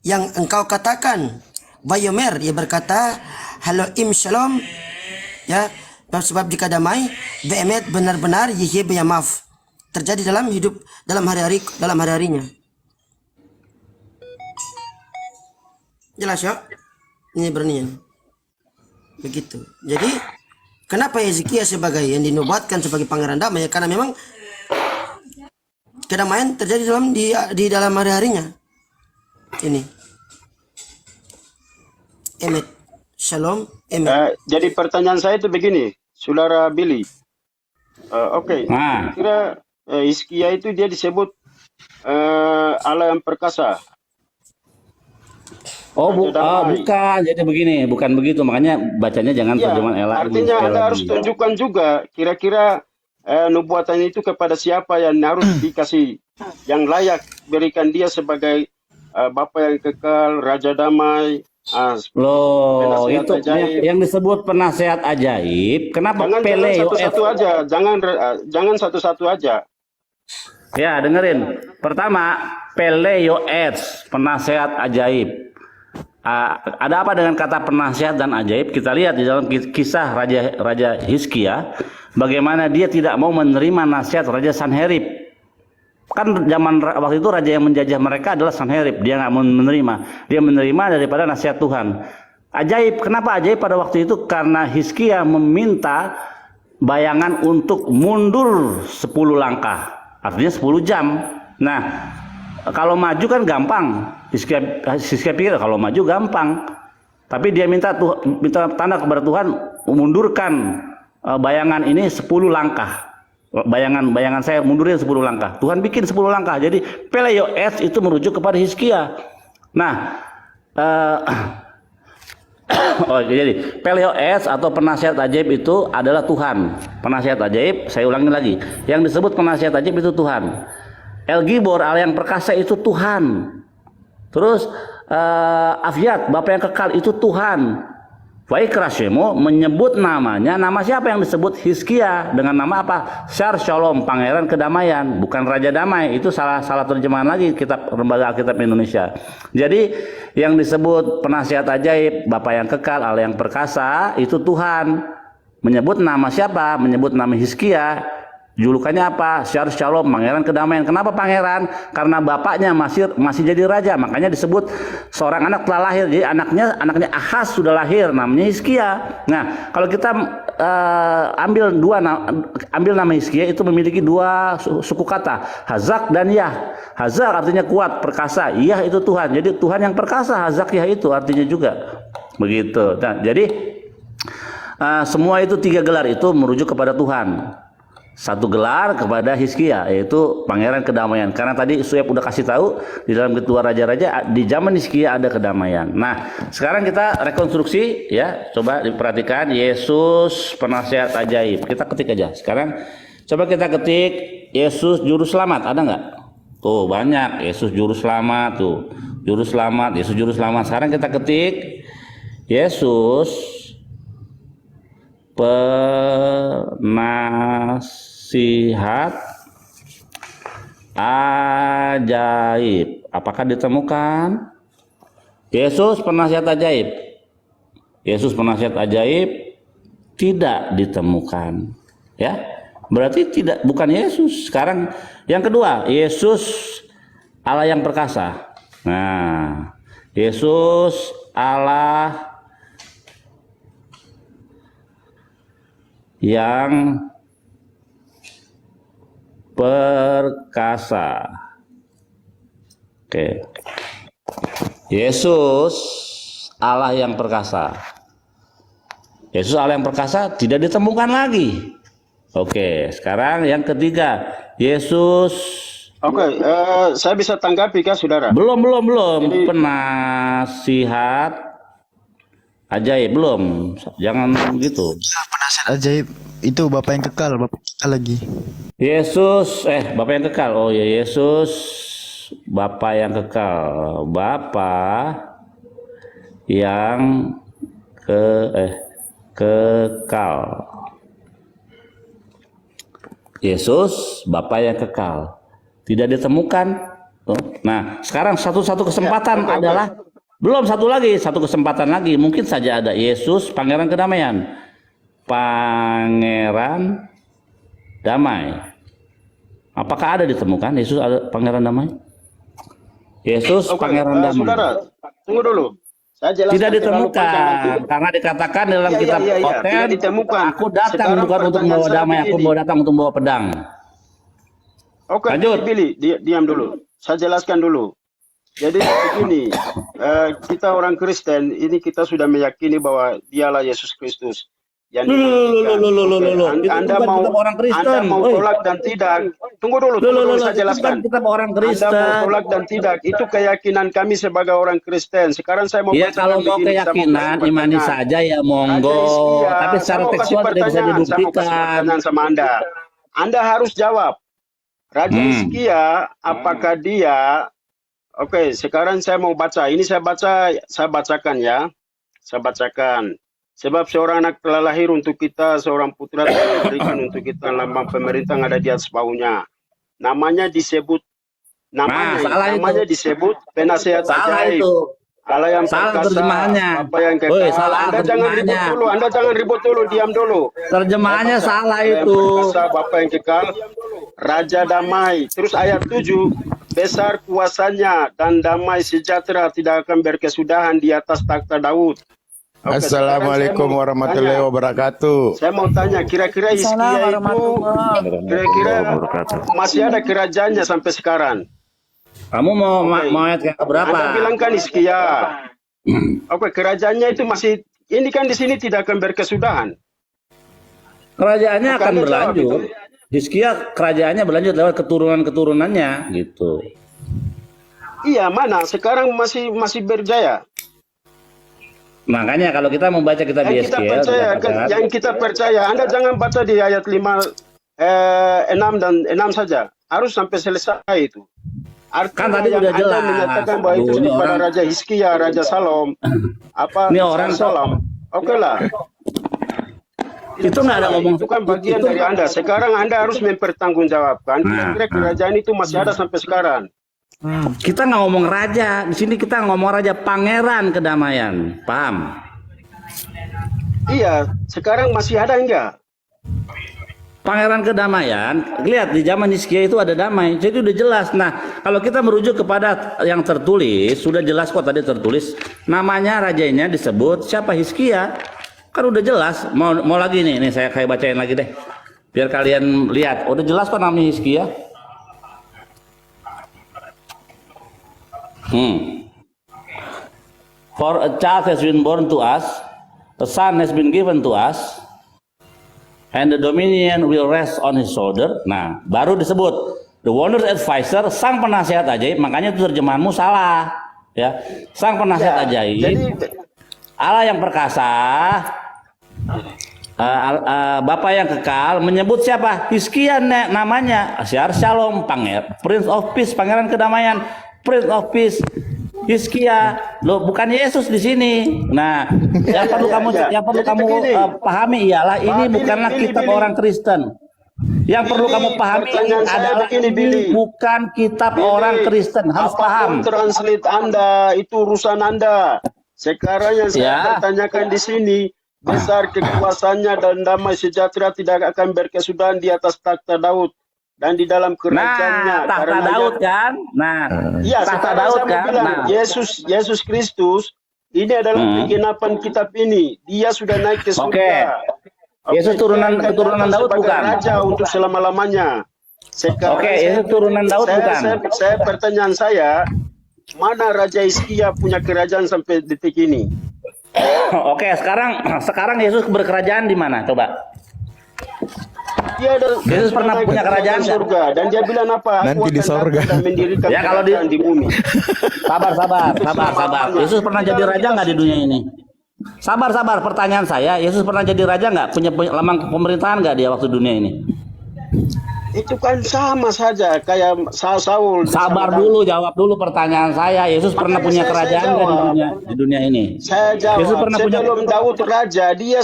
yang engkau katakan. Vayomer, ia berkata, Halo im shalom, ya, sebab jika damai, beemet benar-benar yihye beyamaf, terjadi dalam hidup, dalam hari-harinya. Jelas ya? Ini bernian. Begitu. Jadi, kenapa Hizkia sebagai yang dinubuatkan sebagai pangeran damai? Ya, karena memang kedamaian terjadi di dalam hari-harinya. Ini. Emet. Shalom. Emet. Jadi pertanyaan saya itu begini, saudara Billy. Oke. Nah. Kira Hizkia itu dia disebut Allah yang perkasa. Bukan. Jadi begini, bukan begitu. Makanya bacanya jangan Ya, terjemahan Ella. artinya Anda harus tunjukkan juga kira-kira nubuatan itu kepada siapa yang harus dikasih, yang layak berikan dia sebagai Bapa yang kekal, Raja Damai. Loh, Penasehat itu ajaib. yang disebut penasehat ajaib. Kenapa Jangan Peleo satu-satu aja, jangan satu-satu aja. Ya, dengerin. Pertama, Peleo penasehat ajaib. Ada apa dengan kata penasihat dan ajaib? Kita lihat di dalam kisah Raja Hizkia, bagaimana dia tidak mau menerima nasihat Raja Sanherib. Kan zaman waktu itu raja yang menjajah mereka adalah Sanherib. Dia nggak mau menerima. Dia menerima daripada nasihat Tuhan. Ajaib. Kenapa ajaib pada waktu itu? Karena Hizkia meminta bayangan untuk mundur 10 langkah. Artinya 10 jam. Nah, kalau maju kan gampang. Hizkia pikir kalau maju gampang. Tapi dia minta tanda kepada Tuhan, mundurkan bayangan ini 10 langkah. Bayangan saya mundurin 10 langkah. Tuhan bikin 10 langkah. Jadi Peleo itu merujuk kepada Hizkia. Nah, jadi Peleo atau penasihat ajaib itu adalah Tuhan. Penasihat ajaib, saya ulangi lagi. Yang disebut penasihat ajaib itu Tuhan. El Gibor, Allah yang perkasa itu Tuhan. Terus Afiat, Bapa yang kekal itu Tuhan. Vaikra Shemo menyebut namanya, nama siapa yang disebut? Hizkia, dengan nama apa? Syar Shalom, pangeran kedamaian, bukan raja damai. Itu salah terjemahan lagi kitab Lembaga Alkitab Indonesia. Jadi yang disebut penasihat ajaib, Bapa yang kekal, Allah yang perkasa itu Tuhan. Menyebut nama siapa? Menyebut nama Hizkia Julukannya apa? Syar Shalom, pangeran kedamaian. Kenapa pangeran? Karena bapaknya masih jadi raja, makanya disebut seorang anak telah lahir. Jadi anaknya Ahaz sudah lahir, namanya Hizkia. Nah, kalau kita ambil nama Hizkia itu memiliki dua suku kata, Hazak dan Yah. Hazak artinya kuat, perkasa. Yah itu Tuhan. Jadi Tuhan yang perkasa, Hazak Yah itu artinya juga. Begitu. Nah, jadi semua itu 3 gelar itu merujuk kepada Tuhan. Satu gelar kepada Hizkia, yaitu pangeran kedamaian. Karena tadi Sueb udah kasih tahu di dalam Ketua Raja-Raja di zaman Hizkia ada kedamaian. Nah, sekarang kita rekonstruksi ya. Coba diperhatikan Yesus penasihat ajaib. Kita ketik aja. Sekarang coba kita ketik Yesus juru selamat, ada nggak? Tuh banyak, Yesus juru selamat tuh. Juru selamat, Yesus juru selamat. Sekarang kita ketik Yesus penasihat ajaib. Apakah ditemukan? Yesus penasihat ajaib. Yesus penasihat ajaib tidak ditemukan. Ya, berarti bukan Yesus. Sekarang yang kedua, Yesus Allah yang perkasa. Nah, Yesus Allah yang perkasa. Oke. Yesus Allah yang perkasa. Yesus Allah yang perkasa tidak ditemukan lagi. Oke, sekarang yang ketiga, Yesus. Oke, saya bisa tanggapi kah, saudara? Belum. Jadi, penasihat ajaib belum. Jangan gitu. Penasihat ajaib itu Bapak yang kekal, Bapak kekal lagi. Yesus, Bapak yang kekal. Oh ya, Yesus Bapak yang kekal. Bapak yang kekal. Yesus Bapak yang kekal. Tidak ditemukan. Nah, sekarang satu kesempatan adalah belum satu kesempatan lagi. Mungkin saja ada Yesus pangeran kedamaian. Pangeran damai. Apakah ada ditemukan Yesus ada pangeran damai? Yesus pangeran damai. Saudara, tunggu dulu. Saya jelaskan tidak ditemukan karena dikatakan dalam kitab Koten, aku datang Sekarang bukan untuk membawa damai, aku datang untuk membawa pedang. Oke, lanjut. Billy, diam dulu. Saya jelaskan dulu. Jadi begini, kita orang Kristen ini kita sudah meyakini bahwa Dialah Yesus Kristus. Yang Anda mau tolak dan tidak. Tunggu dulu, saya jelaskan. Kita orang Kristen. Anda mau tolak dan tidak. Itu keyakinan kami sebagai orang Kristen. Sekarang saya mau ya kalau mau keyakinan imani saja ya monggo. Tapi secara tekstual tidak bisa dibuktikan. Sama Anda. Anda harus jawab. Raja Hizkia, apakah dia? Oke, sekarang saya mau baca. Ini saya bacakan ya. Saya bacakan. Sebab seorang anak telah lahir untuk kita, seorang putra telah diberikan untuk kita, lambang pemerintah yang ada di atas bahunya. Namanya disebut disebut penasihat ajaib. Allah yang perkasa, apa yang kekal. Anda jangan ribut dulu, diam dulu. Terjemahannya salah itu. Bapak yang kekal, Raja damai. Terus ayat 7, besar kuasanya dan damai sejahtera tidak akan berkesudahan di atas takhta Daud. Assalamualaikum warahmatullahi wabarakatuh. Saya mau tanya, kira-kira Hizkia itu masih ada kerajaannya sampai sekarang? Kamu mau ayat yang berapa? Anda bilang kan Hizkia. Oke, kerajaannya itu masih, ini kan di sini tidak akan berkesudahan. Kerajaannya akan berlanjut. Hizkia kerajaannya berlanjut lewat keturunan-keturunannya gitu. Iya, mana? Sekarang masih berjaya. Makanya kalau kita membaca kitab Hizkia, yang kita percaya, Anda jangan baca di ayat 5, 6 dan 6 saja. Harus sampai selesai itu. Artinya kan tadi udah jelas. Menyatakan bahwa itu pada Raja Hizkia, Raja Salom, ini orang Salom. Oke lah. Itu nggak ada ngomong. Itu kan bagian dari Anda. Sekarang Anda harus mempertanggungjawabkan. Kira-kira kerajaan itu masih ada sampai sekarang. Kita nggak ngomong raja, di sini kita ngomong raja pangeran kedamaian, paham? Iya, sekarang masih ada enggak? Pangeran kedamaian, lihat di zaman Hizkia itu ada damai, jadi udah jelas. Nah, kalau kita merujuk kepada yang tertulis, sudah jelas kok tadi tertulis namanya rajanya disebut siapa, Hizkia, kan udah jelas. Mau lagi nih saya kayak bacain lagi deh, biar kalian lihat, udah jelas kok namanya Hizkia. For a child has been born to us, a son has been given to us, and the dominion will rest on his shoulder. Nah, baru disebut the wondrous advisor, sang penasihat ajaib. Makanya itu terjemahanmu salah, ya. Sang penasihat ajaib, Allah yang perkasa, Bapa yang kekal, menyebut siapa? Hizkia namanya. Asyar Shalom, Prince of Peace, Pangeran Kedamaian, Prince of Peace. Hizkia, loh bukan Yesus di sini. Nah, yang perlu kamu pahami ialah ini bukanlah kitab orang Kristen. Yang perlu kamu pahami adalah ini bukan kitab orang Kristen. Harus paham. Translate Anda itu urusan Anda. Sekarang yang saya pertanyakan di sini, besar kekuasaannya dan damai sejahtera tidak akan berkesudahan di atas takhta Daud dan di dalam kerajaannya. Nah, takhta Daud kan? Nah, iya, takhta Daud kan? Bilang, Yesus Kristus ini adalah penggenapan kitab ini. Dia sudah naik ke surga. Yesus turunan Daud bukan? Raja untuk selama-lamanya. Yesus turunan Daud bukan? Saya pertanyaan saya, mana Raja Hizkia punya kerajaan sampai detik ini? Sekarang Yesus berkerajaan di mana? Coba. Yesus pernah punya kerajaan surga dan dia bilang apa? Nanti di surga. Ya kalau di bumi. Sabar. Yesus pernah jadi raja nggak di dunia ini? Sabar. Pertanyaan saya, Yesus pernah jadi raja nggak? Punya lamang pemerintahan nggak dia waktu dunia ini? Itu kan sama saja kayak Saul. Sabar dulu, jawab dulu pertanyaan saya. Yesus pernah punya kerajaan nggak di dunia ini? Saya jawab. Yesus pernah sebelum Daud raja, dia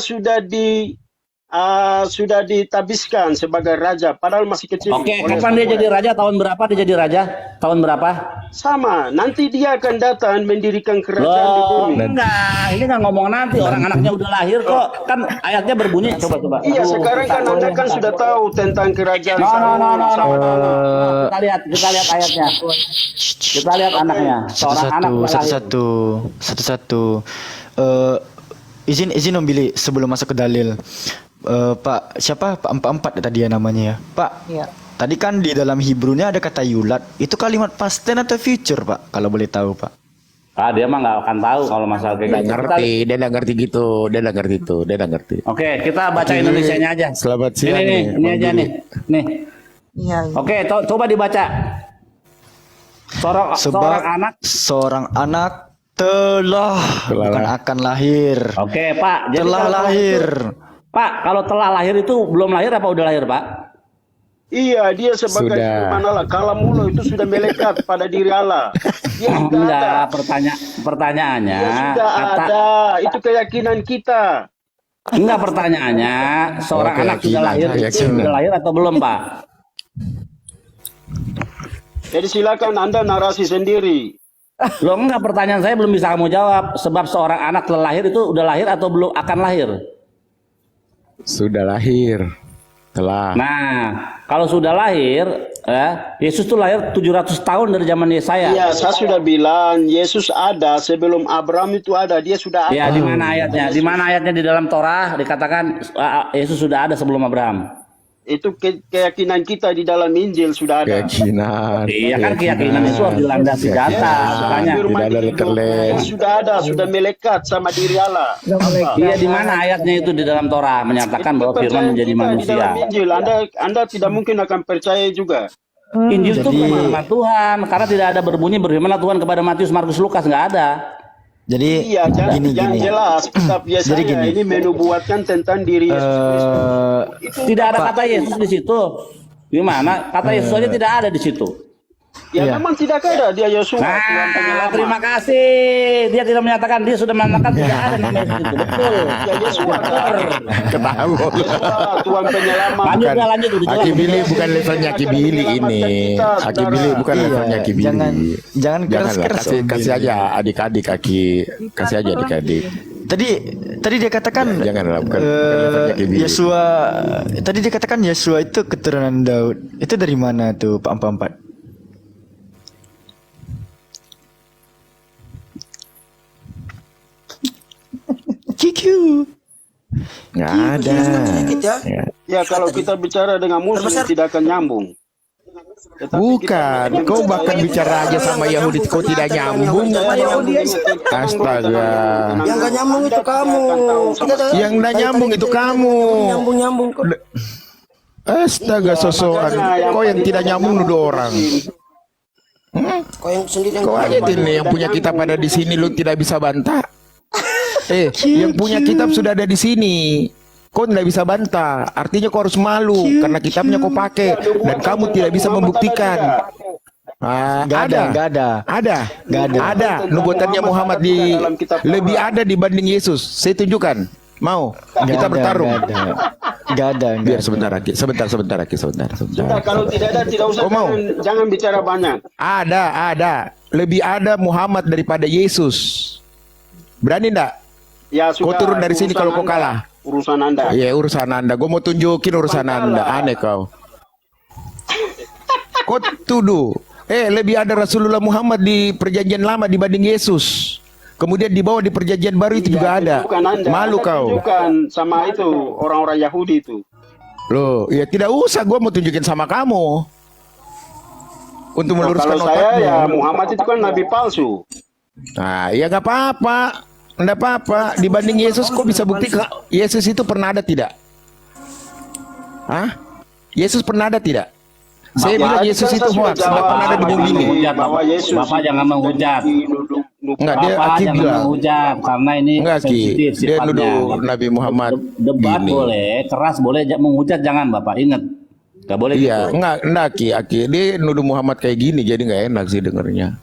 sudah ditabiskan sebagai raja, padahal masih kecil. Kapan dia jadi raja? Tahun berapa dia jadi raja? Tahun berapa? Sama, nanti dia akan datang mendirikan kerajaan di bumi. Enggak, ini nggak ngomong nanti, orang anaknya udah lahir kok. Kan ayatnya berbunyi, coba. Iya, sekarang kan Anda kan sudah tahu tentang kerajaan. Kita lihat ayatnya. Kita lihat anaknya. Seorang anak satu-satu. Izin Om Billy sebelum masuk ke dalil. Pak, siapa? Pak 44 tadi ya namanya ya. Pak. Iya. Tadi kan di dalam Hebrew-nya ada kata yulat. Itu kalimat past tense atau future, Pak? Kalau boleh tahu, Pak. Dia mah nggak akan tahu kalau masalah kayak gitu. Dia nggak ngerti gitu. Dia nggak ngerti. Oke, kita baca Indonesianya aja. Selamat siang. Ini aja nih. Iya. Oke, coba dibaca. Seorang anak telah bukan akan lahir. Oke, Pak. Jadi telah lahir. Pak, kalau telah lahir itu belum lahir apa udah lahir, Pak? Iya, dia sebagai Allah, kalam mulu itu sudah melekat pada diri Allah. Dia sudah pertanyaannya. Dia sudah ada, itu keyakinan kita. Enggak, pertanyaannya, seorang anak sudah lahir atau belum, Pak? Jadi silakan Anda narasi sendiri. Loh, enggak, pertanyaan saya belum bisa kamu jawab. Sebab seorang anak telah lahir itu udah lahir atau belum akan lahir? Sudah lahir. Telah. Nah, kalau sudah lahir, Yesus tuh lahir 700 tahun dari zaman Yesaya. Iya, saya sudah bilang Yesus ada sebelum Abraham itu ada, dia sudah ada. Ya, di mana ayatnya? Di mana ayatnya di dalam Torah dikatakan Yesus sudah ada sebelum Abraham? Itu keyakinan kita di dalam Injil sudah ada. Keyakinan. Iya kan, keyakinan itu harus dilandasi data. Sudah ada, sudah melekat sama diri Allah. Iya, di mana ayatnya itu di dalam Torah menyatakan bahwa Firman menjadi manusia? Di dalam Injil, Anda tidak mungkin akan percaya juga. Injil itu firman Tuhan, karena tidak ada berbunyi berfirmanlah Tuhan kepada Matius, Markus, Lukas, nggak ada. Jadi iya, yang jelas kitab Yesaya ini menubuatkan tentang diri Yesus Kristus. Tidak ada kata Yesus di situ. Gimana? Kata Yesus saja tidak ada di situ. Ya memang tidak ada dia Yosua. Terima kasih. Dia tidak menyatakan, dia sudah menyatakan tidak ada nama Yesus itu. Betul. Ya Yosua ketahu. Tuhan penyelamat. Lanjut. Aki Billy bukan levelnya Aki Billy ini. Aki Billy bukan levelnya Aki Billy. Jangan keras. Kasih aja adik-adik Aki. Kasih aja adik-adik. tadi dia katakan Janganlah, bukan levelnya Ki Billy. Yesua tadi dia katakan Yesua itu keturunan Daud. Itu dari mana tuh Pak 44? QQ. Nggak ada. Sedikit ya. Ya. Ya kalau kita bicara dengan muslim Terbesar. tidak akan nyambung. Tetapi Bukan, kita- kau bahkan bicara aja sama Yahudi, kau tidak nyambung. Astaga. Yang gak nyambung itu kamu. Yang nggak nyambung itu kamu. Nyambung. Astaga, sosokan. Kau yang tidak nyambung nuduh orang. Kau yang sendiri yang Kau aja ini yang punya kitab ada di sini, lu tidak bisa bantah. Yang punya kitab sudah ada di sini. Kau tidak bisa bantah. Artinya kau harus malu karena kitabnya kau pakai dan kamu tidak bisa membuktikan. Nggak ada. Ada. Nubuatannya Muhammad lebih ada dibanding Yesus. Saya tunjukkan. Mau? Kita bertarung. Nggak ada. Biar sebentar lagi. Sebentar. Nah, kalau tidak ada tidak usah Kau mau? jangan bicara banyak. Ada. Lebih ada Muhammad daripada Yesus. Berani enggak? Ya sudah. Kau turun dari sini kalau kau Anda. kalah. Urusan Anda. Iya, urusan Anda. Gue mau tunjukin urusan Anda. Aneh kau. Kau tuduh. Lebih ada Rasulullah Muhammad di perjanjian lama dibanding Yesus. Kemudian dibawa di perjanjian baru itu juga ada. Bukan Anda. Malu Anda kau. tunjukkan sama itu orang-orang Yahudi itu. Loh, ya tidak usah. Gue mau tunjukin sama kamu. Untuk meluruskan Kalau saya otakmu. ya Muhammad itu kan nabi palsu. Nah, ya nggak apa-apa. Nggak apa-apa. Dibanding Yesus, kok bisa bukti Yesus itu pernah ada tidak? Hah? Yesus pernah ada tidak? Saya bilang Yesus itu hoax, nggak pernah ada di bumi ini. Bahwa Yesus Bapak jangan menghujat. Enggak, dia Bapak Aki jangan bilang. menghujat karena ini Enggak, Ki. sensitif Dia sifatnya. nuduh Nabi Muhammad Debat gini. boleh, keras boleh, menghujat jangan Bapak, ingat. Gak boleh Iya, gitu. enggak Aki. Dia nuduh Muhammad kayak gini, jadi nggak enak sih dengernya.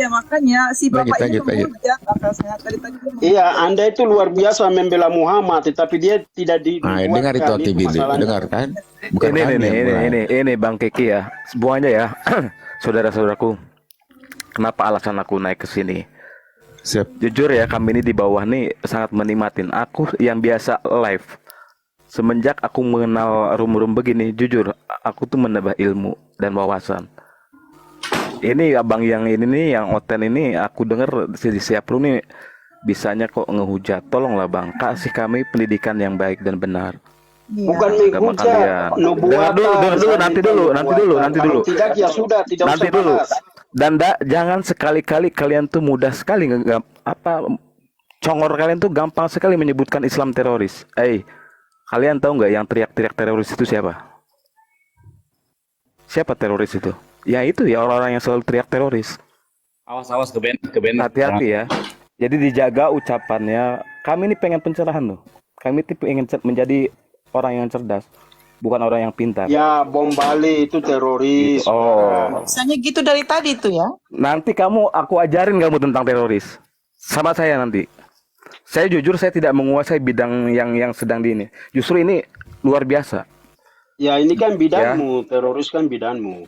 Ya makanya si Lanjut, bapak ini lanjut. menghujat akal sehat tadi dia ngomong. Iya, Anda itu luar biasa membela Muhammad, tetapi dia tidak di. Nah, dengar itu Aki Billy, dengar kan? Bukan kami yang buat. Ini Bang Kiki ya. Semuanya ya. Saudara-saudaraku. Kenapa alasan aku naik ke sini? Siap. Jujur ya, kami ini di bawah nih sangat menikmatin. Aku yang biasa live. Semenjak aku mengenal room-room begini, jujur, aku tuh menambah ilmu dan wawasan. Ini abang yang ini nih, yang Oten ini, aku dengar si siap lu nih bisanya kok ngehujat. Tolonglah bang, kasih kami pendidikan yang baik dan benar. Bukan Agama menghujat, kalian. Dengar dulu, nanti dulu. Kalau tidak ya sudah, tidak Nanti usah dulu. bahas. Dan jangan sekali-kali kalian tuh mudah sekali congor kalian tuh gampang sekali menyebutkan Islam teroris. Kalian tahu nggak yang teriak-teriak teroris itu siapa? Siapa teroris itu? Ya itu ya orang-orang yang selalu teriak teroris. Awas ke band. Hati-hati ya. Jadi dijaga ucapannya. Kami ini pengen pencerahan loh. Kami ini pengen menjadi orang yang cerdas, bukan orang yang pintar. Ya, bom Bali itu teroris. Oh. Misalnya gitu dari tadi tuh ya. Nanti aku ajarin kamu tentang teroris. Sama saya nanti. Saya jujur saya tidak menguasai bidang yang sedang di ini. Justru ini luar biasa. Ya, ini kan bidangmu, teroris kan bidangmu.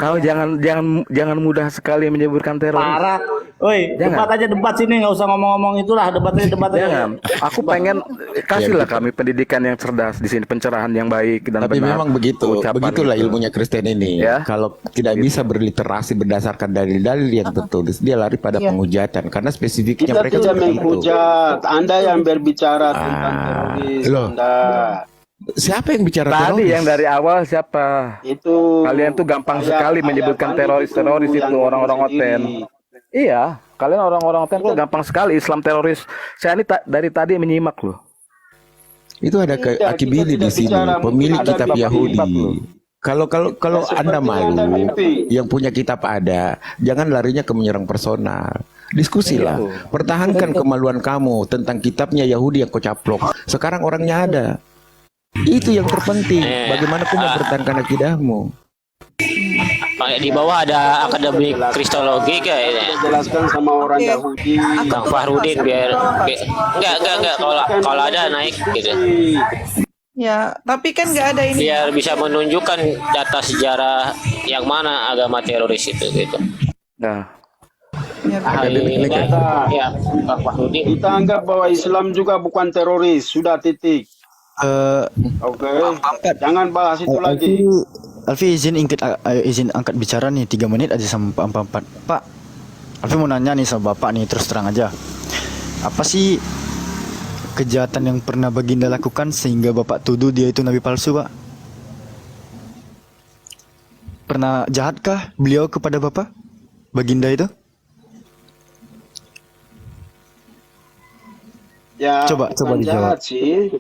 Kau jangan mudah sekali menyebutkan teroris. Parah. Woi, Jangan. debat sini, nggak usah ngomong-ngomong itulah, debat aja. Jangan. Aku pengen kasihlah kami pendidikan yang cerdas di sini, pencerahan yang baik dan Tapi benar. memang begitu, Ucapan begitulah itu. ilmunya Kristen ini. Ya. Kalau tidak bisa berliterasi berdasarkan dalil-dalil yang tertulis, dia lari pada penghujatan karena spesifiknya Kita mereka tidak seperti itu. menghujat. Anda yang berbicara tentang teroris. loh. Anda. Siapa yang bicara Tadi teroris? yang dari awal siapa? Itu Kalian tuh gampang sekali menyebutkan teroris itu yang orang-orang ngomong Oten. sendiri. Iya, kalian orang-orang Oten tuh gampang sekali Islam teroris. Saya ini dari tadi menyimak loh. Itu ada Tidak, Aki kita Billy di tidak sini, bicara, pemilik mungkin ada kitab di Yahudi. kitab loh. Kalau Ya, Anda seperti malu, Anda mimpi. yang punya kitab ada, jangan larinya ke menyerang personal. Diskusilah, pertahankan kemaluan kamu tentang kitabnya Yahudi yang kau caplok. Sekarang orangnya ada. Itu yang terpenting. Bagaimana kau mempertahankan akidahmu? Di bawah ada akademi kristologi kayaknya. Jelaskan sama orang Yahudi. Kang Fahrudin enggak kalau ada naik gitu. Ya, tapi kan nggak ada ini. Biar bisa menunjukkan data sejarah yang mana agama teroris itu gitu. Nah, Ya, Pak Rudi. Kita anggap bahwa Islam juga bukan teroris. Sudah titik. Oke. Jangan bahas itu lagi. Alfi izin angkat bicara nih 3 menit aja sama Pak Empat. Pak, Alfi mau nanya nih sama Bapak nih terus terang aja. Apa sih kejahatan yang pernah Baginda lakukan sehingga Bapak tuduh dia itu nabi palsu, Pak? Pernah jahatkah beliau kepada Bapak? Baginda itu? Ya, Coba bukan dijawab. jahat sih.